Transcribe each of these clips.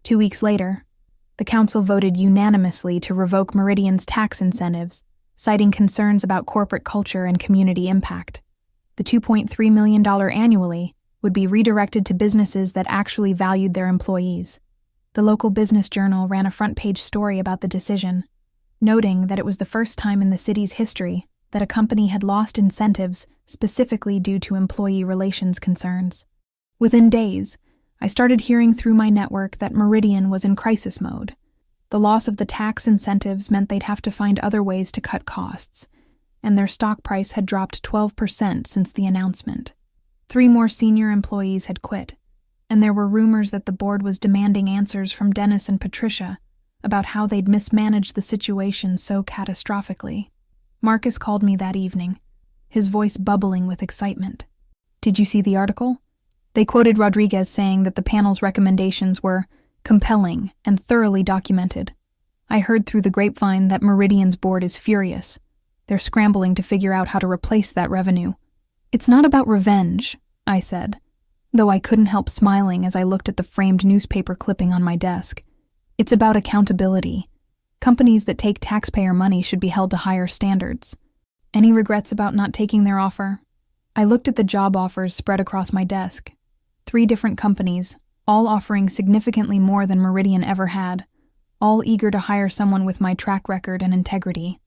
2 weeks later, the council voted unanimously to revoke Meridian's tax incentives, citing concerns about corporate culture and community impact. The $2.3 million annually would be redirected to businesses that actually valued their employees. The local business journal ran a front-page story about the decision, noting that it was the first time in the city's history that a company had lost incentives specifically due to employee relations concerns. Within days, I started hearing through my network that Meridian was in crisis mode. The loss of the tax incentives meant they'd have to find other ways to cut costs, and their stock price had dropped 12% since the announcement. 3 more senior employees had quit, and there were rumors that the board was demanding answers from Dennis and Patricia about how they'd mismanaged the situation so catastrophically. Marcus called me that evening, his voice bubbling with excitement. "Did you see the article?" They quoted Rodriguez saying that the panel's recommendations were compelling and thoroughly documented. I heard through the grapevine that Meridian's board is furious. They're scrambling to figure out how to replace that revenue. "It's not about revenge," I said, though I couldn't help smiling as I looked at the framed newspaper clipping on my desk. "It's about accountability. Companies that take taxpayer money should be held to higher standards." "Any regrets about not taking their offer?" I looked at the job offers spread across my desk. 3 different companies, all offering significantly more than Meridian ever had, all eager to hire someone with my track record and integrity.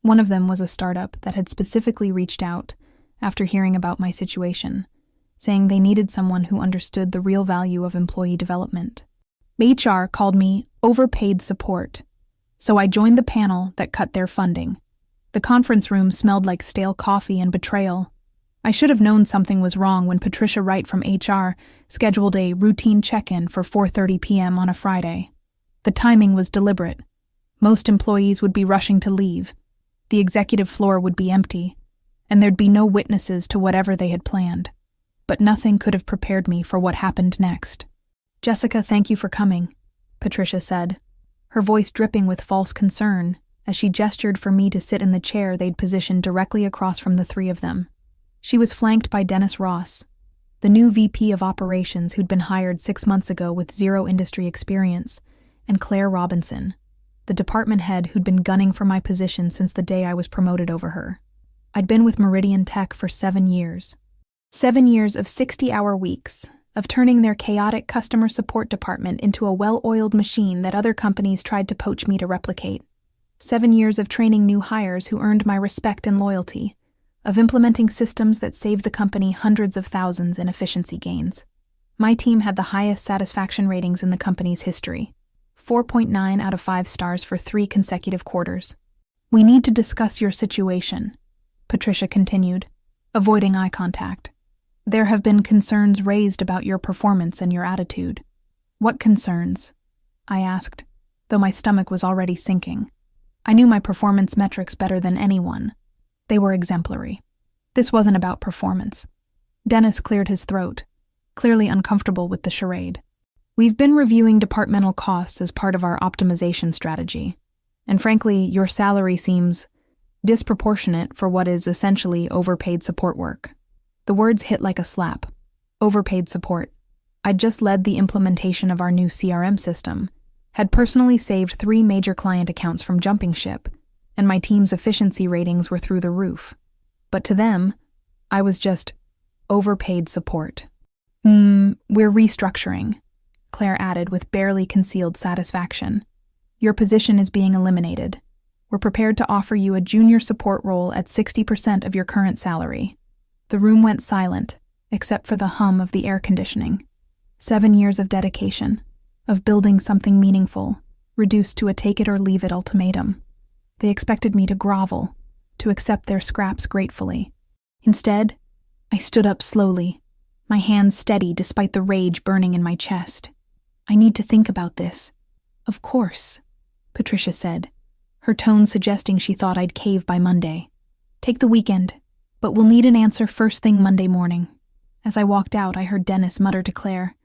One of them was a startup that had specifically reached out after hearing about my situation, saying they needed someone who understood the real value of employee development. HR called me overpaid support, so I joined the panel that cut their funding. The conference room smelled like stale coffee and betrayal. I should have known something was wrong when Patricia Wright from HR scheduled a routine check-in for 4:30 p.m. on a Friday. The timing was deliberate. Most employees would be rushing to leave. The executive floor would be empty, and there'd be no witnesses to whatever they had planned. But nothing could have prepared me for what happened next. "Jessica, thank you for coming," Patricia said, her voice dripping with false concern as she gestured for me to sit in the chair they'd positioned directly across from the 3 of them. She was flanked by Dennis Ross, the new VP of Operations who'd been hired 6 months ago with 0 industry experience, and Claire Robinson, the department head who'd been gunning for my position since the day I was promoted over her. I'd been with Meridian Tech for 7 years. 7 years of 60-hour weeks, of turning their chaotic customer support department into a well-oiled machine that other companies tried to poach me to replicate. 7 years of training new hires who earned my respect and loyalty, of implementing systems that saved the company hundreds of thousands in efficiency gains. My team had the highest satisfaction ratings in the company's history, 4.9 out of 5 stars for 3 consecutive quarters. "We need to discuss your situation," Patricia continued, avoiding eye contact. "There have been concerns raised about your performance and your attitude." "What concerns?" I asked, though my stomach was already sinking. I knew my performance metrics better than anyone. They were exemplary. This wasn't about performance. Dennis cleared his throat, clearly uncomfortable with the charade. "We've been reviewing departmental costs as part of our optimization strategy, and frankly, your salary seems disproportionate for what is essentially overpaid support work." The words hit like a slap. Overpaid support. I'd just led the implementation of our new CRM system, had personally saved 3 major client accounts from jumping ship, and my team's efficiency ratings were through the roof. But to them, I was just overpaid support. We're restructuring," Claire added with barely concealed satisfaction. "Your position is being eliminated. We're prepared to offer you a junior support role at 60% of your current salary." The room went silent, except for the hum of the air conditioning. 7 years of dedication, of building something meaningful, reduced to a take-it-or-leave-it ultimatum. They expected me to grovel, to accept their scraps gratefully. Instead, I stood up slowly, my hands steady despite the rage burning in my chest. "I need to think about this." "Of course," Patricia said, her tone suggesting she thought I'd cave by Monday. "Take the weekend, but we'll need an answer first thing Monday morning." As I walked out, I heard Dennis mutter to Claire,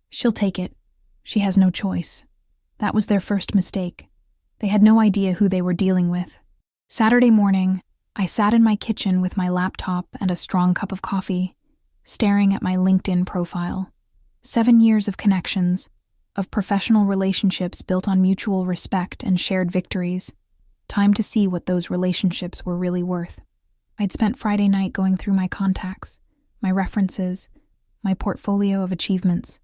"She'll take it. She has no choice." That was their first mistake. They had no idea who they were dealing with. Saturday morning, I sat in my kitchen with my laptop and a strong cup of coffee, staring at my LinkedIn profile. 7 years of connections, of professional relationships built on mutual respect and shared victories. Time to see what those relationships were really worth. I'd spent Friday night going through my contacts, my references, my portfolio of achievements.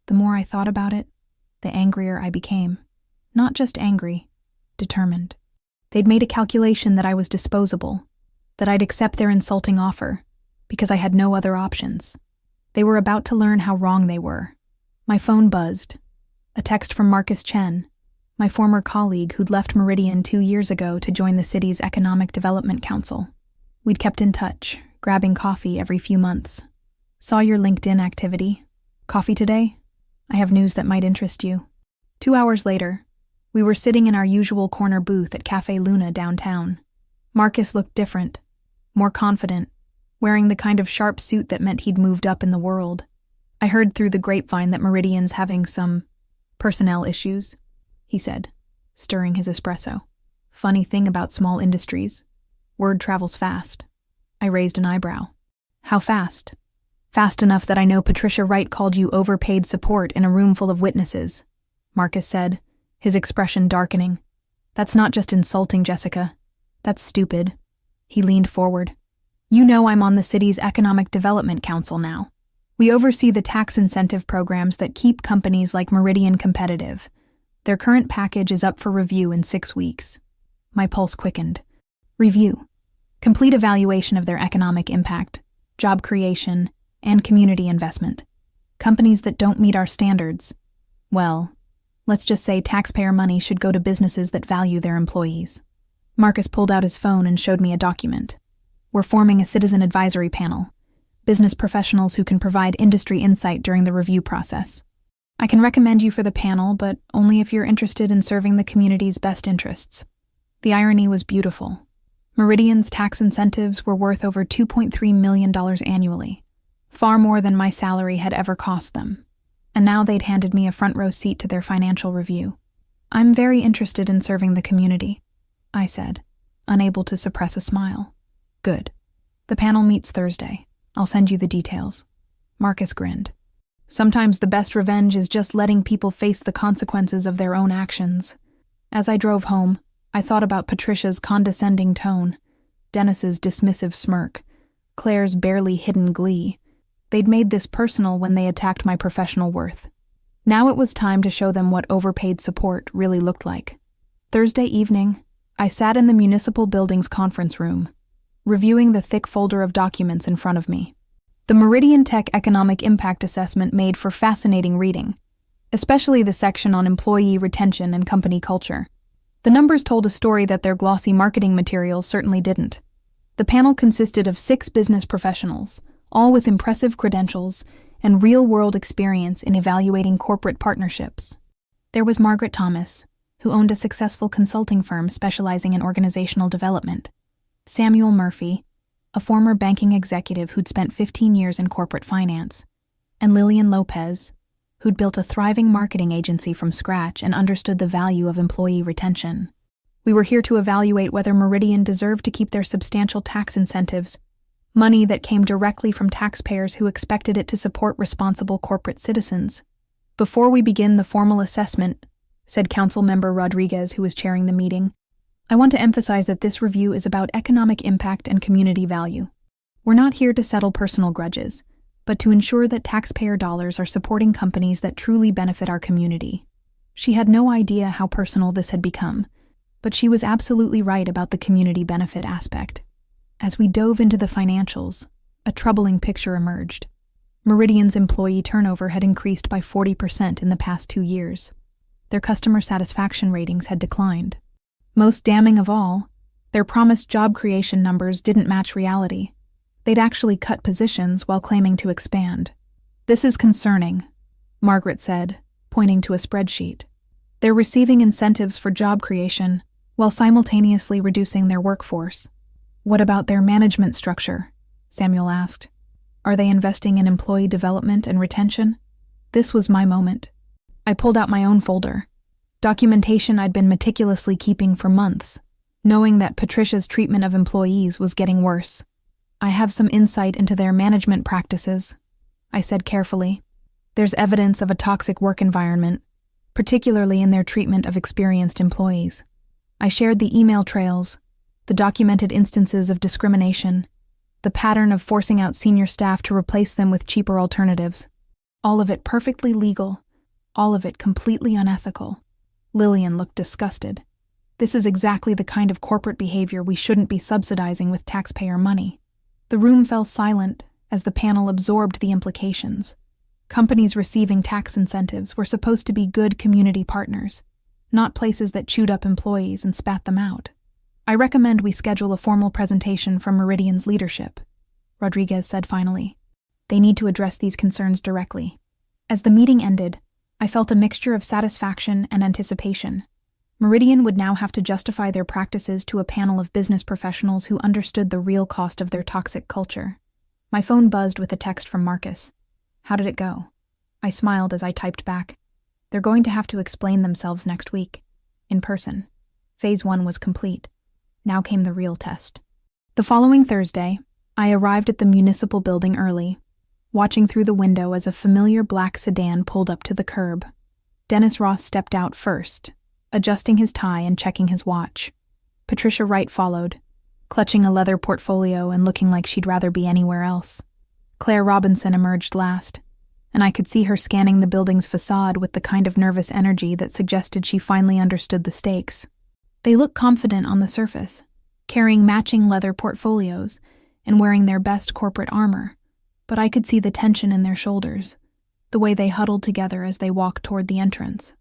The more I thought about it, the angrier I became. Not just angry, determined. They'd made a calculation that I was disposable, that I'd accept their insulting offer, because I had no other options. They were about to learn how wrong they were. My phone buzzed. A text from Marcus Chen, my former colleague who'd left Meridian 2 years ago to join the city's Economic Development Council. We'd kept in touch, grabbing coffee every few months. Saw your LinkedIn activity. Coffee today? I have news that might interest you. 2 hours later, we were sitting in our usual corner booth at Cafe Luna downtown. Marcus looked different, more confident, wearing the kind of sharp suit that meant he'd moved up in the world. I heard through the grapevine that Meridian's having some personnel issues, he said, stirring his espresso. Funny thing about small industries. Word travels fast. I raised an eyebrow. How fast? Fast enough that I know Patricia Wright called you overpaid support in a room full of witnesses, Marcus said, his expression darkening. That's not just insulting, Jessica. That's stupid. He leaned forward. You know I'm on the city's Economic Development Council now. We oversee the tax incentive programs that keep companies like Meridian competitive. Their current package is up for review in 6 weeks. My pulse quickened. Review. Complete evaluation of their economic impact, job creation, and community investment. Companies that don't meet our standards, well, let's just say taxpayer money should go to businesses that value their employees. Marcus pulled out his phone and showed me a document. We're forming a citizen advisory panel, business professionals who can provide industry insight during the review process. I can recommend you for the panel, but only if you're interested in serving the community's best interests. The irony was beautiful. Meridian's tax incentives were worth over $2.3 million annually, far more than my salary had ever cost them. And now they'd handed me a front row seat to their financial review. I'm very interested in serving the community, I said, unable to suppress a smile. Good. The panel meets Thursday. I'll send you the details. Marcus grinned. Sometimes the best revenge is just letting people face the consequences of their own actions. As I drove home, I thought about Patricia's condescending tone, Dennis's dismissive smirk, Claire's barely hidden glee. They'd made this personal when they attacked my professional worth. Now it was time to show them what overpaid support really looked like. Thursday evening, I sat in the municipal building's conference room, reviewing the thick folder of documents in front of me. The Meridian Tech Economic Impact Assessment made for fascinating reading, especially the section on employee retention and company culture. The numbers told a story that their glossy marketing materials certainly didn't. The panel consisted of 6 business professionals, all with impressive credentials and real-world experience in evaluating corporate partnerships. There was Margaret Thomas, who owned a successful consulting firm specializing in organizational development, Samuel Murphy, a former banking executive who'd spent 15 years in corporate finance, and Lillian Lopez, who'd built a thriving marketing agency from scratch and understood the value of employee retention. We were here to evaluate whether Meridian deserved to keep their substantial tax incentives, money that came directly from taxpayers who expected it to support responsible corporate citizens. Before we begin the formal assessment, said Council Member Rodriguez, who was chairing the meeting, I want to emphasize that this review is about economic impact and community value. We're not here to settle personal grudges, but to ensure that taxpayer dollars are supporting companies that truly benefit our community. She had no idea how personal this had become, but she was absolutely right about the community benefit aspect. As we dove into the financials, a troubling picture emerged. Meridian's employee turnover had increased by 40% in the past 2 years. Their customer satisfaction ratings had declined. Most damning of all, their promised job creation numbers didn't match reality. They'd actually cut positions while claiming to expand. This is concerning, Margaret said, pointing to a spreadsheet. They're receiving incentives for job creation while simultaneously reducing their workforce. What about their management structure? Samuel asked. Are they investing in employee development and retention? This was my moment. I pulled out my own folder, documentation I'd been meticulously keeping for months, knowing that Patricia's treatment of employees was getting worse. I have some insight into their management practices, I said carefully. There's evidence of a toxic work environment, particularly in their treatment of experienced employees. I shared the email trails, the documented instances of discrimination, the pattern of forcing out senior staff to replace them with cheaper alternatives. All of it perfectly legal, all of it completely unethical. Lillian looked disgusted. This is exactly the kind of corporate behavior we shouldn't be subsidizing with taxpayer money. The room fell silent as the panel absorbed the implications. Companies receiving tax incentives were supposed to be good community partners, not places that chewed up employees and spat them out. I recommend we schedule a formal presentation from Meridian's leadership, Rodriguez said finally. They need to address these concerns directly. As the meeting ended, I felt a mixture of satisfaction and anticipation. Meridian would now have to justify their practices to a panel of business professionals who understood the real cost of their toxic culture. My phone buzzed with a text from Marcus. How did it go? I smiled as I typed back. They're going to have to explain themselves next week, in person. Phase 1 was complete. Now came the real test. The following Thursday, I arrived at the municipal building early, watching through the window as a familiar black sedan pulled up to the curb. Dennis Ross stepped out first, adjusting his tie and checking his watch. Patricia Wright followed, clutching a leather portfolio and looking like she'd rather be anywhere else. Claire Robinson emerged last, and I could see her scanning the building's facade with the kind of nervous energy that suggested she finally understood the stakes. They looked confident on the surface, carrying matching leather portfolios and wearing their best corporate armor, but I could see the tension in their shoulders, the way they huddled together as they walked toward the entrance.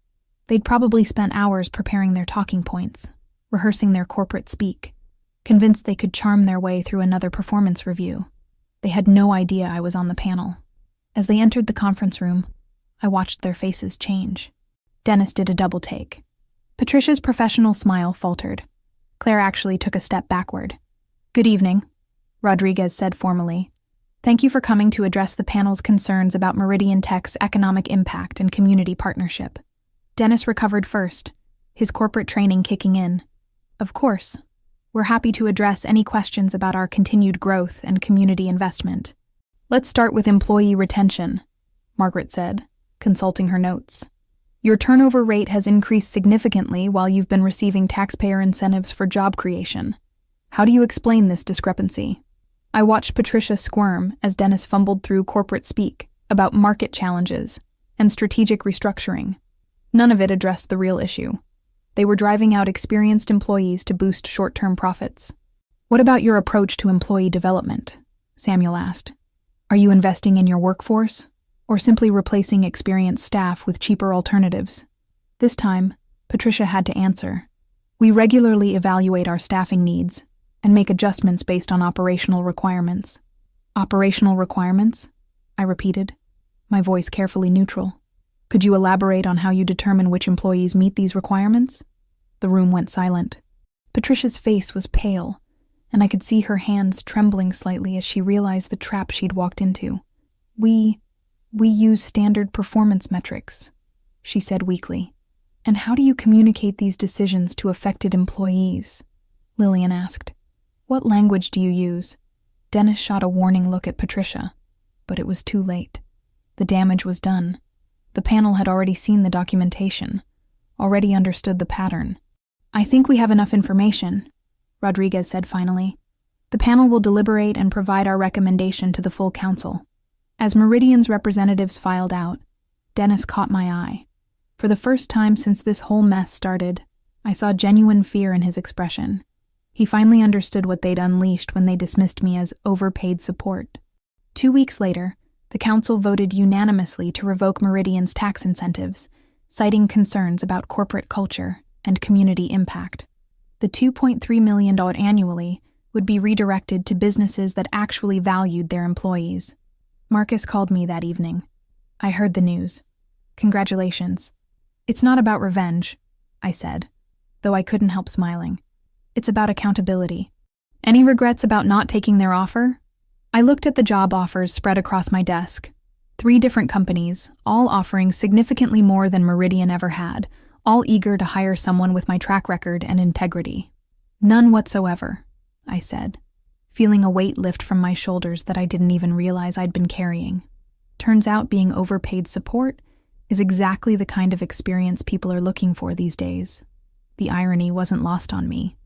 They'd probably spent hours preparing their talking points, rehearsing their corporate speak, convinced they could charm their way through another performance review. They had no idea I was on the panel. As they entered the conference room, I watched their faces change. Dennis did a double take. Patricia's professional smile faltered. Claire actually took a step backward. "Good evening," Rodriguez said formally. "Thank you for coming to address the panel's concerns about Meridian Tech's economic impact and community partnership." Dennis recovered first, his corporate training kicking in. "Of course. We're happy to address any questions about our continued growth and community investment. Let's start with employee retention," Margaret said, consulting her notes. "Your turnover rate has increased significantly while you've been receiving taxpayer incentives for job creation. How do you explain this discrepancy?" I watched Patricia squirm as Dennis fumbled through corporate speak about market challenges and strategic restructuring. None of it addressed the real issue. They were driving out experienced employees to boost short-term profits. "What about your approach to employee development?" Samuel asked. "Are you investing in your workforce, or simply replacing experienced staff with cheaper alternatives?" This time, Patricia had to answer. "We regularly evaluate our staffing needs and make adjustments based on operational requirements." "Operational requirements?" I repeated, my voice carefully neutral. "Could you elaborate on how you determine which employees meet these requirements?" The room went silent. Patricia's face was pale, and I could see her hands trembling slightly as she realized the trap she'd walked into. We use standard performance metrics," she said weakly. "And how do you communicate these decisions to affected employees?" Lillian asked. "What language do you use?" Dennis shot a warning look at Patricia, but it was too late. The damage was done. The panel had already seen the documentation, already understood the pattern. "I think we have enough information," Rodriguez said finally. "The panel will deliberate and provide our recommendation to the full council." As Meridian's representatives filed out, Dennis caught my eye. For the first time since this whole mess started, I saw genuine fear in his expression. He finally understood what they'd unleashed when they dismissed me as overpaid support. 2 weeks later, the council voted unanimously to revoke Meridian's tax incentives, citing concerns about corporate culture and community impact. The $2.3 million annually would be redirected to businesses that actually valued their employees. Marcus called me that evening. I heard the news. "Congratulations." "It's not about revenge," I said, though I couldn't help smiling. "It's about accountability." "Any regrets about not taking their offer?" I looked at the job offers spread across my desk. 3 different companies, all offering significantly more than Meridian ever had, all eager to hire someone with my track record and integrity. "None whatsoever," I said, feeling a weight lift from my shoulders that I didn't even realize I'd been carrying. Turns out being overpaid support is exactly the kind of experience people are looking for these days. The irony wasn't lost on me.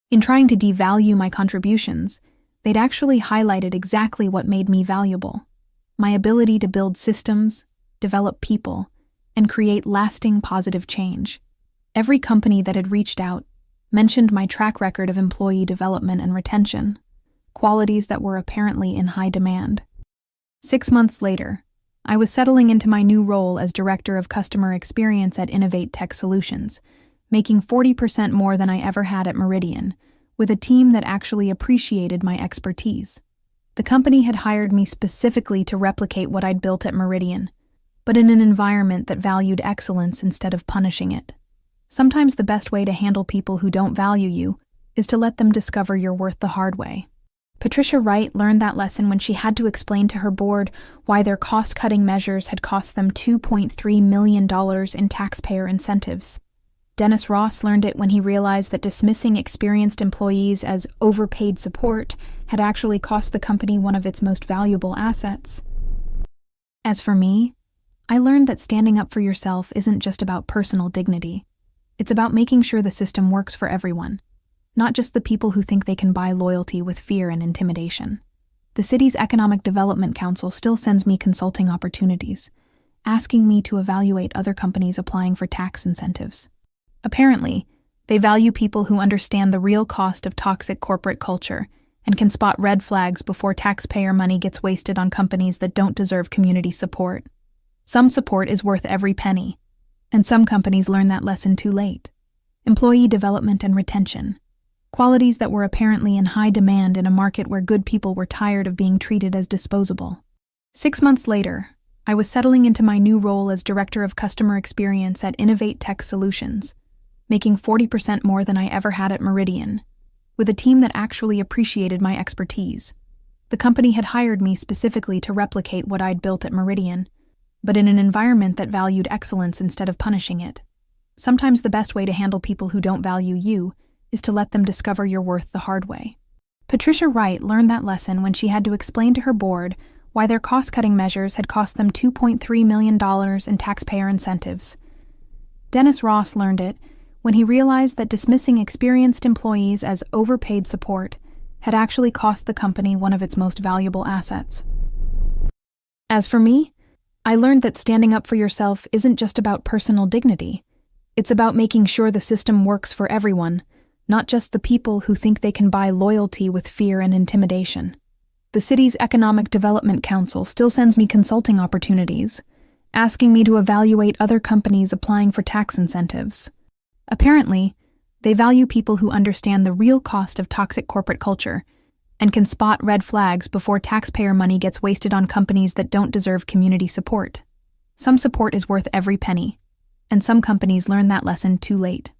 In trying to devalue my contributions, they'd actually highlighted exactly what made me valuable: my ability to build systems, develop people, and create lasting positive change. Every company that had reached out mentioned my track record of employee development and retention, qualities that were apparently in high demand. 6 months later, I was settling into my new role as Director of Customer Experience at Innovate Tech Solutions, making 40% more than I ever had at Meridian, with a team that actually appreciated my expertise. The company had hired me specifically to replicate what I'd built at Meridian, but in an environment that valued excellence instead of punishing it. Sometimes the best way to handle people who don't value you is to let them discover your worth the hard way. Patricia Wright learned that lesson when she had to explain to her board why their cost-cutting measures had cost them $2.3 million in taxpayer incentives. Dennis Ross learned it when he realized that dismissing experienced employees as overpaid support had actually cost the company one of its most valuable assets. As for me, I learned that standing up for yourself isn't just about personal dignity. It's about making sure the system works for everyone, not just the people who think they can buy loyalty with fear and intimidation. The city's Economic Development Council still sends me consulting opportunities, asking me to evaluate other companies applying for tax incentives. Apparently, they value people who understand the real cost of toxic corporate culture and can spot red flags before taxpayer money gets wasted on companies that don't deserve community support. Some support is worth every penny, and some companies learn that lesson too late. Employee development and retention, qualities that were apparently in high demand in a market where good people were tired of being treated as disposable. 6 months later, I was settling into my new role as Director of Customer Experience at Innovate Tech Solutions, making 40% more than I ever had at Meridian, with a team that actually appreciated my expertise. The company had hired me specifically to replicate what I'd built at Meridian, but in an environment that valued excellence instead of punishing it. Sometimes the best way to handle people who don't value you is to let them discover your worth the hard way. Patricia Wright learned that lesson when she had to explain to her board why their cost-cutting measures had cost them $2.3 million in taxpayer incentives. Dennis Ross learned it when he realized that dismissing experienced employees as overpaid support had actually cost the company one of its most valuable assets. As for me, I learned that standing up for yourself isn't just about personal dignity. It's about making sure the system works for everyone, not just the people who think they can buy loyalty with fear and intimidation. The city's Economic Development Council still sends me consulting opportunities, asking me to evaluate other companies applying for tax incentives. Apparently, they value people who understand the real cost of toxic corporate culture and can spot red flags before taxpayer money gets wasted on companies that don't deserve community support. Some support is worth every penny, and some companies learn that lesson too late.